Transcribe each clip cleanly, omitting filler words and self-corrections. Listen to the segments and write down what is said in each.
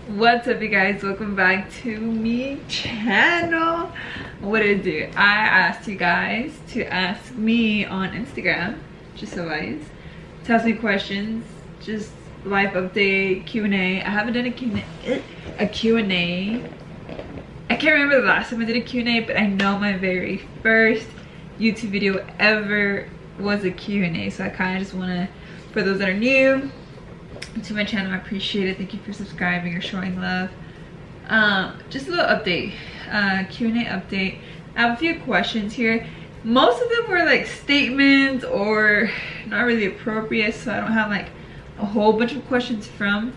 What's up, you guys? Welcome back to me channel. What did I do? I asked you guys to ask me on Instagram, just always, to ask me questions, just life update, Q&A. I haven't done a Q&A. I can't remember the last time I did a Q&A, but I know my very first YouTube video ever was a Q&A. So I kind of just want to, for those that are new to my channel, I appreciate it. Thank you for subscribing or showing love. Just a little update, Q&A update. I have a few questions here. Most of them were like statements or not really appropriate, so I don't have like a whole bunch of questions from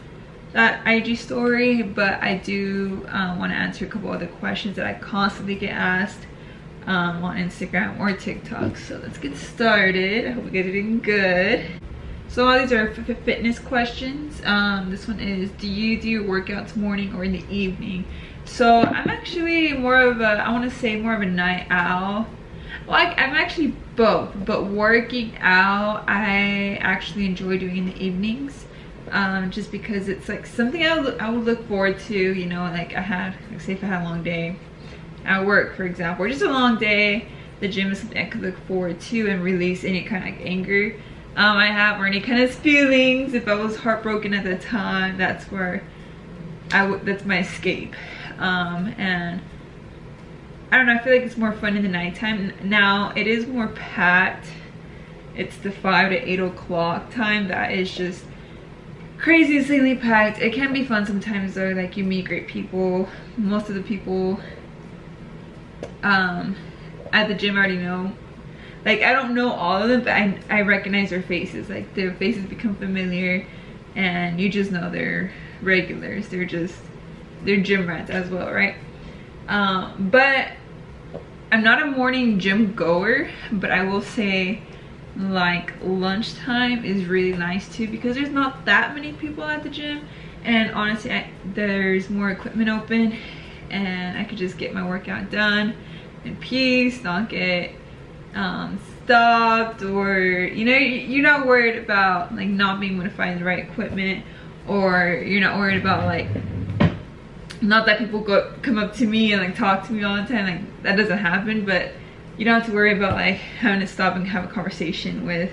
that IG story, but I do want to answer a couple other questions that I constantly get asked on Instagram or TikTok. So let's get started. I hope you guys are doing good. So all these are fitness questions. This one is, do you do your workouts morning or in the evening? So I'm actually more of a, I want to say more of a night owl. Like, I'm actually both, but working out I actually enjoy doing in the evenings, just because it's like something I would look forward to, you know, like say if I had a long day at work, for example, or just a long day, the gym is something I could look forward to and release any kind of like anger I have, or any kind of feelings. If I was heartbroken at the time, that's where that's my escape. And I don't know, I feel like it's more fun in the nighttime. Now it is more packed. It's the 5 to 8 o'clock time that is just crazy, insanely packed. It can be fun sometimes though, like you meet great people. Most of the people at the gym I already know. Like, I don't know all of them, but I recognize their faces. Like, their faces become familiar, and you just know they're regulars. They're gym rats as well, right? But I'm not a morning gym goer, but I will say, like, lunchtime is really nice too, because there's not that many people at the gym, and honestly, there's more equipment open, and I could just get my workout done in peace, not get stopped, or you know, you're not worried about like not being able to find the right equipment, or you're not worried about like, not that people come up to me and like talk to me all the time, like that doesn't happen, but you don't have to worry about like having to stop and have a conversation with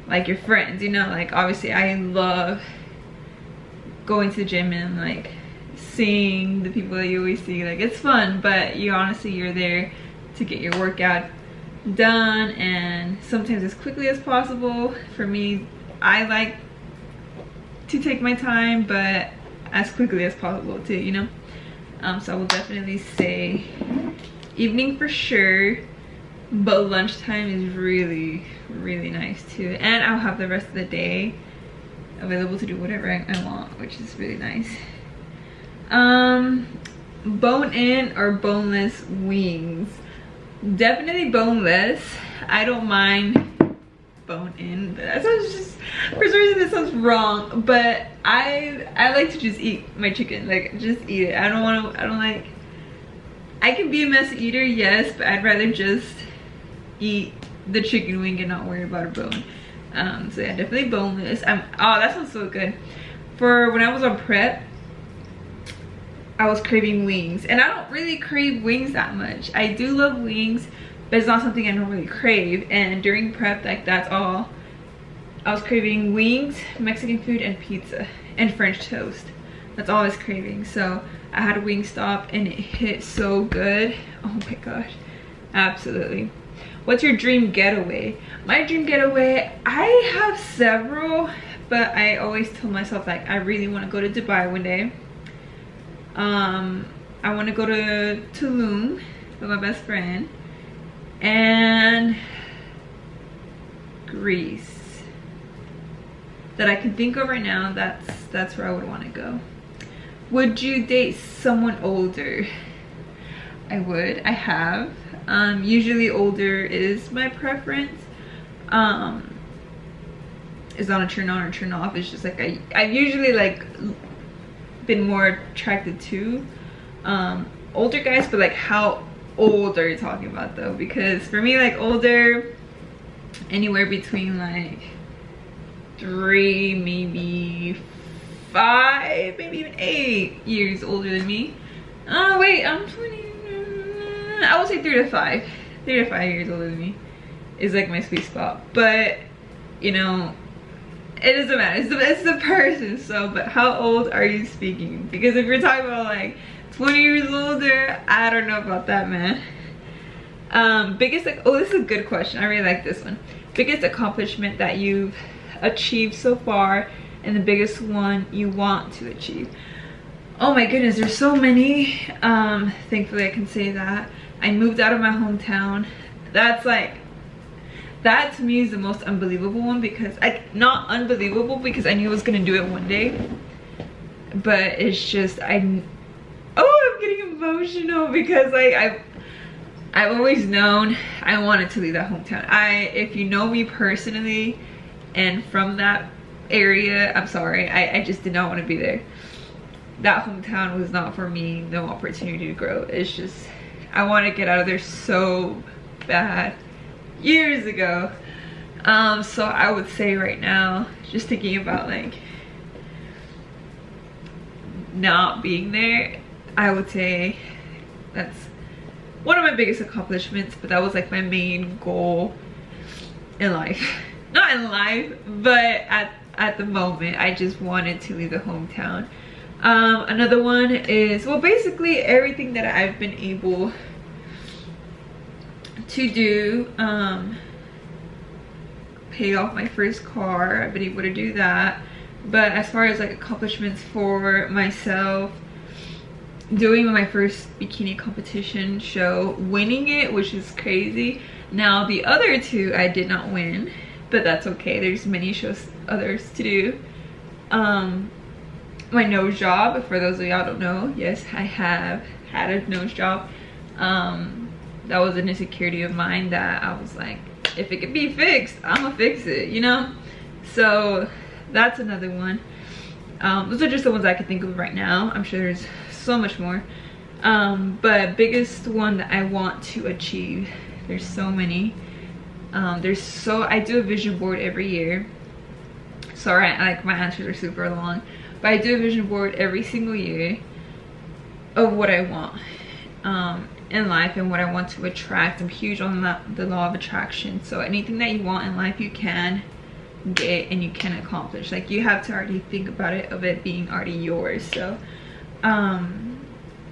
like your friends, you know. Like, obviously I love going to the gym and like seeing the people that you always see, like it's fun, but you're there to get your workout done, and sometimes as quickly as possible. For me, I like to take my time, but as quickly as possible too, you know. So I will definitely say evening for sure, but lunchtime is really, really nice too, and I'll have the rest of the day available to do whatever I want, which is really nice. Bone in or boneless wings? Definitely boneless. I don't mind bone in, but that sounds just, for some reason that sounds wrong, but I like to just eat my chicken, like just eat it. I don't like, I can be a messy eater, yes, but I'd rather just eat the chicken wing and not worry about a bone. So yeah, definitely boneless. Oh, that sounds so good. For when I was on prep, I was craving wings, and I don't really crave wings that much. I do love wings, but it's not something I normally crave. And during prep, like, that's all I was craving: wings, Mexican food, and pizza, and French toast. That's all I was craving. So I had a Wingstop, and it hit so good. Oh my gosh, absolutely. What's your dream getaway? My dream getaway, I have several, but I always tell myself, like, I really want to go to Dubai one day. I want to go to Tulum with my best friend, and Greece. That I can think of right now, that's where I would want to go. Would you date someone older? I would. I have. Usually older is my preference. It's not a turn on or turn off. It's just like I've usually like been more attracted to older guys, but like how old are you talking about though? Because for me, like, older, anywhere between like 3, maybe 5, maybe even 8 years older than me. Oh wait, I'm 20. I would say 3 to 5. 3 to 5 years older than me is like my sweet spot. But you know, it doesn't matter. It's the person. So, but how old are you speaking? Because if you're talking about like 20 years older, I don't know about that, man. Biggest, like, oh, this is a good question. I really like this one. Biggest accomplishment that you've achieved so far, and the biggest one you want to achieve. Oh my goodness, there's so many. Thankfully I can say that I moved out of my hometown. That to me is the most unbelievable one, because not unbelievable because I knew I was gonna do it one day, but it's just I'm getting emotional because I've always known I wanted to leave that hometown. If you know me personally and from that area, I'm sorry, I just did not want to be there. That hometown was not for me. No opportunity to grow. It's just I want to get out of there so bad years ago. So I would say right now, just thinking about like not being there, I would say that's one of my biggest accomplishments. But that was like my main goal in life. Not in life, but at the moment I just wanted to leave the hometown. Another one is, well, basically everything that I've been able to do. Pay off my first car, I've been able to do that. But as far as like accomplishments for myself, doing my first bikini competition show, winning it, which is crazy. Now the other two I did not win, but that's okay. There's many others to do. My nose job, for those of y'all don't know, yes, I have had a nose job. That was an insecurity of mine that I was like, if it could be fixed, I'ma fix it, you know? So that's another one. Those are just the ones I can think of right now. I'm sure there's so much more. But biggest one that I want to achieve, there's so many. I do a vision board every year. Sorry, like my answers are super long, but I do a vision board every single year of what I want in life and what I want to attract. I'm huge on the law of attraction. So anything that you want in life, you can get and you can accomplish. Like, you have to already think about it, of it being already yours. So I'm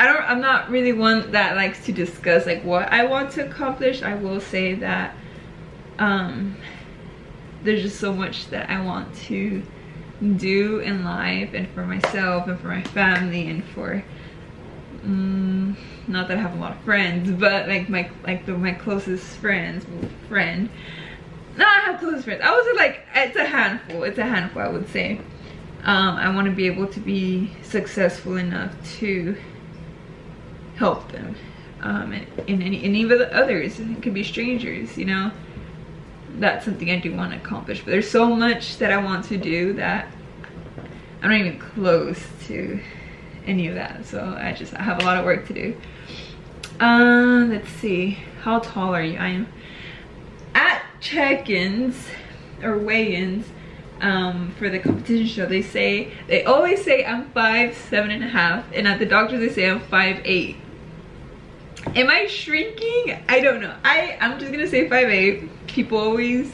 not really one that likes to discuss like what I want to accomplish. I will say that there's just so much that I want to do in life, and for myself and for my family, and for not that I have a lot of friends, but like my closest friend. No, I have closest friends. I would say like it's a handful, I would say. I want to be able to be successful enough to help them, and any of the others. It could be strangers, you know. That's something I do want to accomplish. But there's so much that I want to do that I'm not even close to any of that. So I have a lot of work to do. Let's see, how tall are you? I am at check-ins or weigh-ins for the competition show. They always say I'm 5'7.5", and at the doctor they say I'm 5'8". Am I shrinking? I don't know. I'm just gonna say 5'8". People always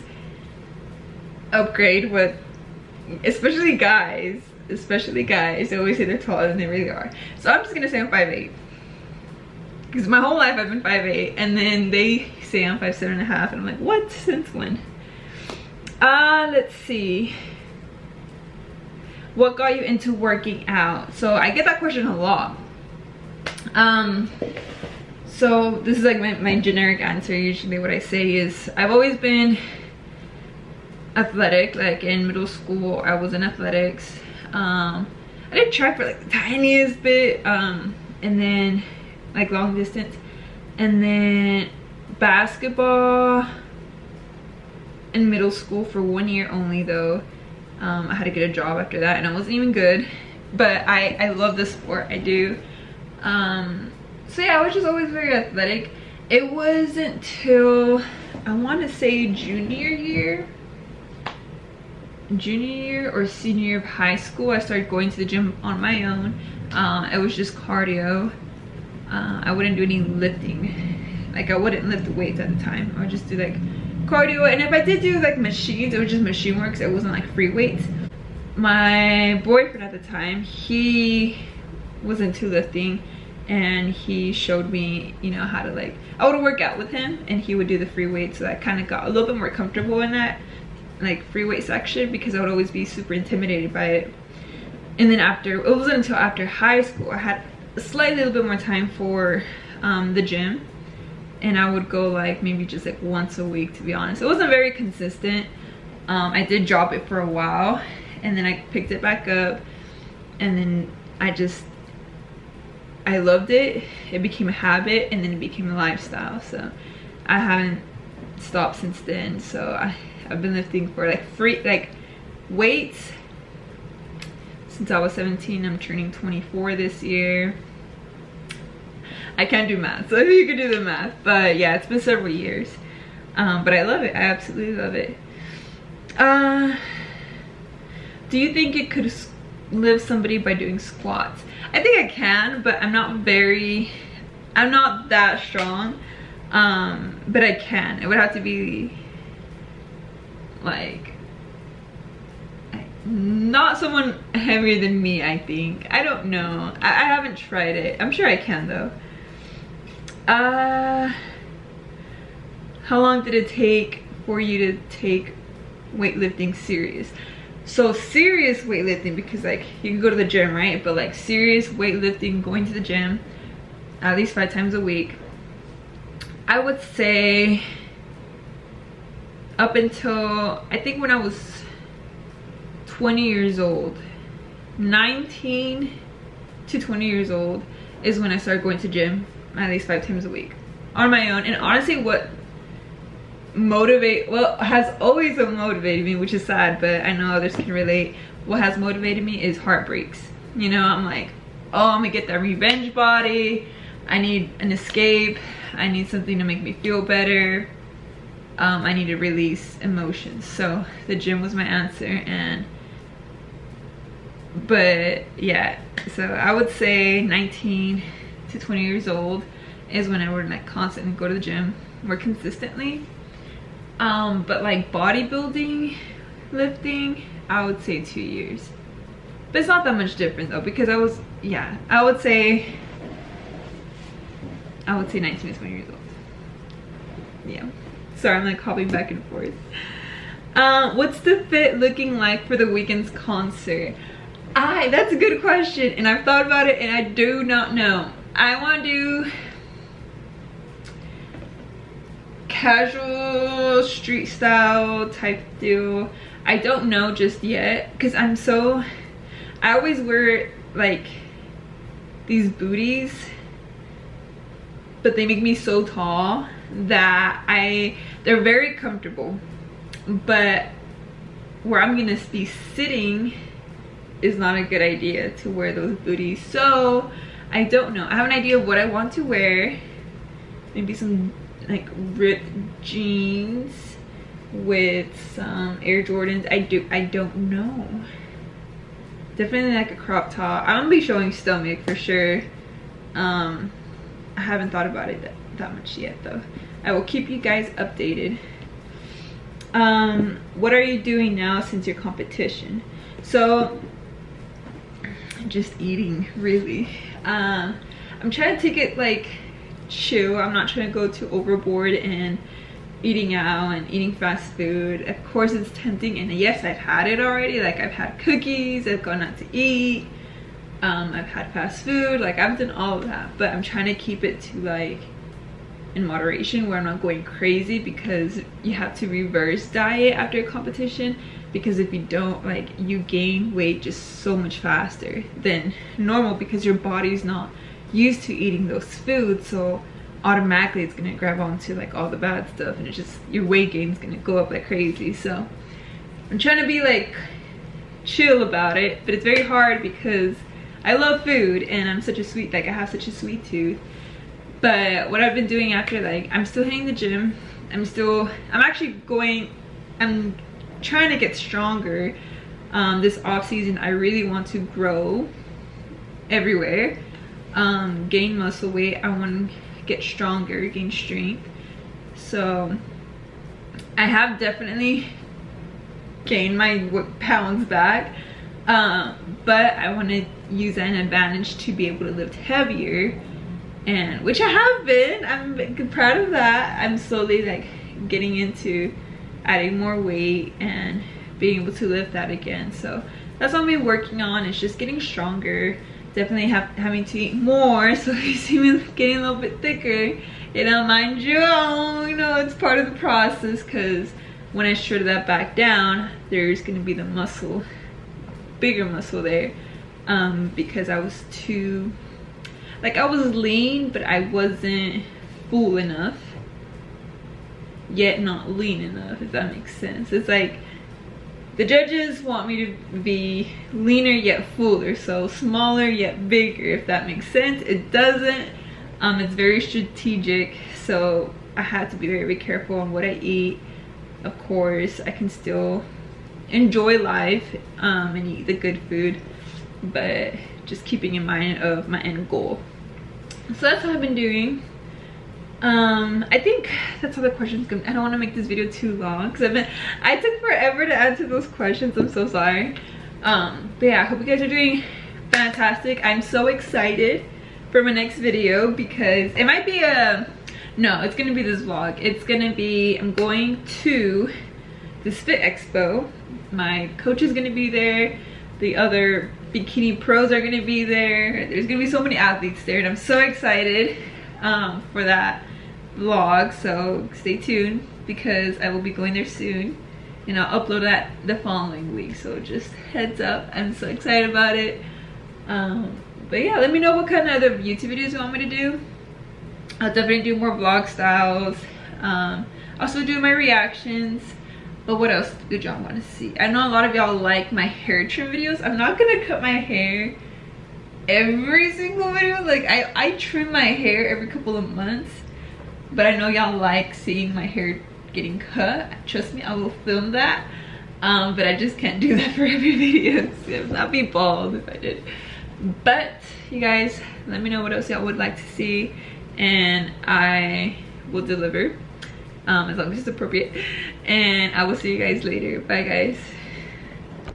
upgrade what, especially guys, they always say they're taller than they really are. So I'm just gonna say I'm 5'8", because my whole life I've been 5'8", and then they say I'm 5'7.5", and I'm like, what? Since when? Let's see. What got you into working out? So I get that question a lot. So this is like my generic answer. Usually what I say is I've always been athletic. Like in middle school I was in athletics. I did track for like the tiniest bit, and then like long distance, and then basketball in middle school for 1 year only though. I had to get a job after that and I wasn't even good, but I love the sport. I do. So yeah, I was just always very athletic. It wasn't till I want to say junior year junior year or senior year of high school, I started going to the gym on my own. It was just cardio. I wouldn't do any lifting. Like I wouldn't lift weights at the time. I would just do like cardio, and if I did do like machines, it was just machine work, so it wasn't like free weights. My boyfriend at the time, he was into lifting, and he showed me, you know, how to like, I would work out with him and he would do the free weights, so I kind of got a little bit more comfortable in that like free weight section, because I would always be super intimidated by it. And then after, it wasn't until after high school I had a slightly little bit more time for the gym, and I would go like maybe just like once a week, to be honest. It wasn't very consistent. I did drop it for a while, and then I picked it back up, and then I loved it. It became a habit, and then it became a lifestyle, so I haven't stopped since then. So I've been lifting for like weights since I was 17. I'm turning 24 this year. I can't do math, so if you could do the math, but yeah, it's been several years. But I love it. I absolutely love it. Do you think it could lift somebody by doing squats? I think I can, but I'm not that strong. But I can. It would have to be like not someone heavier than me, I think. I don't know. I haven't tried it. I'm sure I can though. How long did it take for you to take weightlifting serious? So serious weightlifting, because like you can go to the gym, right? But like serious weightlifting, going to the gym at least 5 times a week, I would say up until I think when I was 20 years old. 19 to 20 years old is when I started going to gym at least 5 times a week on my own. And honestly, what has always motivated me, which is sad, but I know others can relate, what has motivated me is heartbreaks. You know, I'm like, oh, I'm gonna get that revenge body, I need an escape, I need something to make me feel better, I need to release emotions. So the gym was my answer. But yeah, so I would say 19 to 20 years old is when I would like constantly go to the gym more consistently. But like bodybuilding, lifting, I would say 2 years. But it's not that much different though, because I would say 19 to 20 years old. Yeah. Sorry, I'm like hopping back and forth. What's the fit looking like for the weekend's concert? That's a good question, and I've thought about it and I do not know. I want to do casual street style type deal. I don't know just yet, because I always wear like these booties, but they make me so tall that they're very comfortable, but where I'm gonna be sitting is not a good idea to wear those booties. So I don't know. I have an idea of what I want to wear. Maybe some like ripped jeans with some Air Jordans. I don't know. Definitely like a crop top. I'm gonna be showing stomach for sure. I haven't thought about it that much yet though. I will keep you guys updated. What are you doing now since your competition? So just eating, really. I'm trying to take it like chill. I'm not trying to go too overboard and eating out and eating fast food. Of course it's tempting, and yes, I've had it already. Like I've had cookies, I've gone out to eat, I've had fast food, like I've done all of that, but I'm trying to keep it to like in moderation, where I'm not going crazy, because you have to reverse diet after a competition, because if you don't, like you gain weight just so much faster than normal, because your body's not used to eating those foods, so automatically it's gonna grab onto like all the bad stuff, and it's just your weight gain is gonna go up like crazy. So I'm trying to be like chill about it, but it's very hard because I love food and I'm such a sweet, like I have such a sweet tooth. But what I've been doing after, like I'm still hitting the gym, I'm trying to get stronger. This off season I really want to grow everywhere, gain muscle weight. I want to get stronger, gain strength. So I have definitely gained my pounds back, but I want to use that an advantage to be able to lift heavier, and which I have been. I'm proud of that. I'm slowly like getting into adding more weight and being able to lift that again. So that's what I've been working on. It's just getting stronger. Definitely having to eat more, so you see me getting a little bit thicker. You know, mind you, you know, it's part of the process, because when I shred that back down, there's gonna be the muscle, bigger muscle there, because I was too, like, I was lean, but I wasn't full enough, yet not lean enough, if that makes sense. It's like, the judges want me to be leaner yet fuller, so smaller yet bigger, if that makes sense. It doesn't. It's very strategic, so I have to be very, very careful on what I eat. Of course, I can still enjoy life and eat the good food, but just keeping in mind of my end goal. So that's what I've been doing. I think that's all the questions go. I don't want to make this video too long because I took forever to answer those questions. I'm so sorry. But yeah, I hope you guys are doing fantastic. I'm so excited for my next video, because it might be no, it's gonna be this vlog. It's gonna be, I'm going to this Fit Expo. My coach is gonna be there. The other bikini pros are gonna be there. There's gonna be so many athletes there, and I'm so excited for that vlog. So stay tuned, because I will be going there soon, and I'll upload that the following week. So just heads up, I'm so excited about it. But yeah, let me know what kind of other YouTube videos you want me to do. I'll definitely do more vlog styles. Also do my reactions. But what else did y'all want to see? I know a lot of y'all like my hair trim videos. I'm not gonna cut my hair every single video. Like, I trim my hair every couple of months, but I know y'all like seeing my hair getting cut. Trust me, I will film that. But I just can't do that for every video. So I'd be bald if I did. But you guys, let me know what else y'all would like to see, and I will deliver as long as it's appropriate. And I will see you guys later. Bye guys.